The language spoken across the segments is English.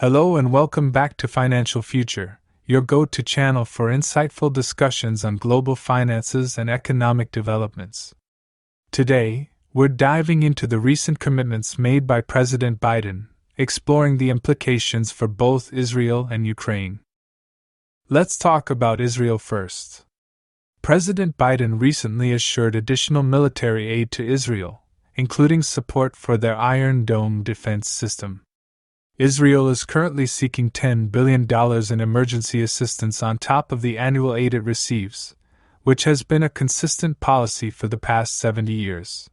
Hello and welcome back to Financial Future, your go-to channel for insightful discussions on global finances and economic developments. Today, we're diving into the recent commitments made by President Biden, exploring the implications for both Israel and Ukraine. Let's talk about Israel first. President Biden recently assured additional military aid to Israel, including support for their Iron Dome defense system. Israel is currently seeking $10 billion in emergency assistance on top of the annual aid it receives, which has been a consistent policy for the past 70 years.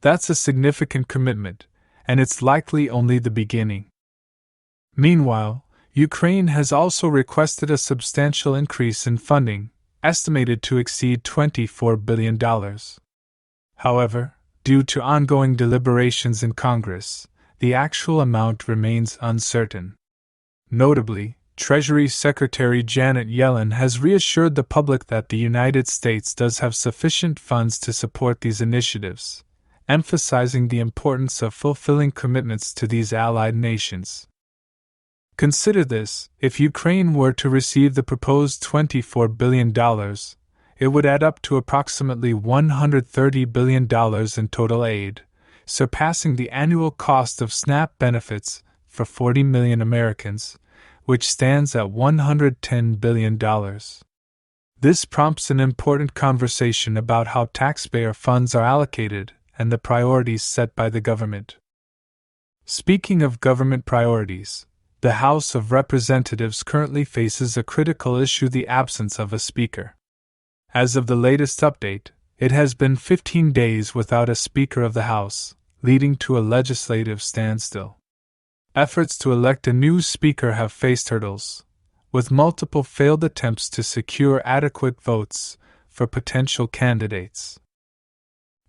That's a significant commitment, and it's likely only the beginning. Meanwhile, Ukraine has also requested a substantial increase in funding, estimated to exceed $24 billion. However, due to ongoing deliberations in Congress, the actual amount remains uncertain. Notably, Treasury Secretary Janet Yellen has reassured the public that the United States does have sufficient funds to support these initiatives, emphasizing the importance of fulfilling commitments to these allied nations. Consider this: if Ukraine were to receive the proposed $24 billion, it would add up to approximately $130 billion in total aid, surpassing the annual cost of SNAP benefits for 40 million Americans, which stands at $110 billion. This prompts an important conversation about how taxpayer funds are allocated and the priorities set by the government. Speaking of government priorities, the House of Representatives currently faces a critical issue: the absence of a speaker. As of the latest update, it has been 15 days without a Speaker of the House, leading to a legislative standstill. Efforts to elect a new Speaker have faced hurdles, with multiple failed attempts to secure adequate votes for potential candidates.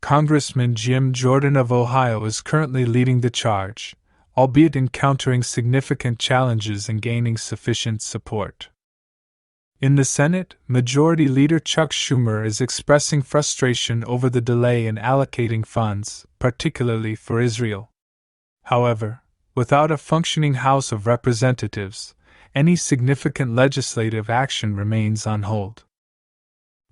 Congressman Jim Jordan of Ohio is currently leading the charge, albeit encountering significant challenges in gaining sufficient support. In the Senate, Majority Leader Chuck Schumer is expressing frustration over the delay in allocating funds, particularly for Israel. However, without a functioning House of Representatives, any significant legislative action remains on hold.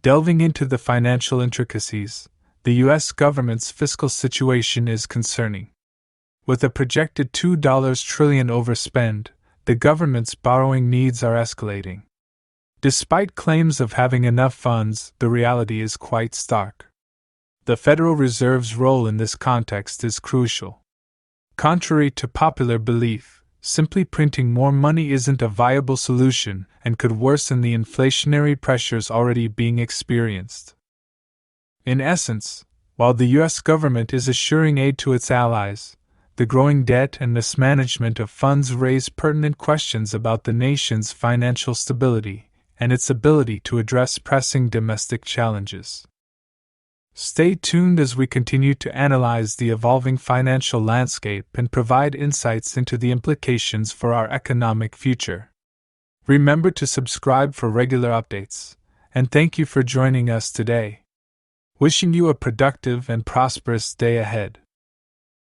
Delving into the financial intricacies, the U.S. government's fiscal situation is concerning. With a projected $2 trillion overspend, the government's borrowing needs are escalating. Despite claims of having enough funds, the reality is quite stark. The Federal Reserve's role in this context is crucial. Contrary to popular belief, simply printing more money isn't a viable solution and could worsen the inflationary pressures already being experienced. In essence, while the U.S. government is assuring aid to its allies, the growing debt and mismanagement of funds raise pertinent questions about the nation's financial stability and its ability to address pressing domestic challenges. Stay tuned as we continue to analyze the evolving financial landscape and provide insights into the implications for our economic future. Remember to subscribe for regular updates, and thank you for joining us today. Wishing you a productive and prosperous day ahead.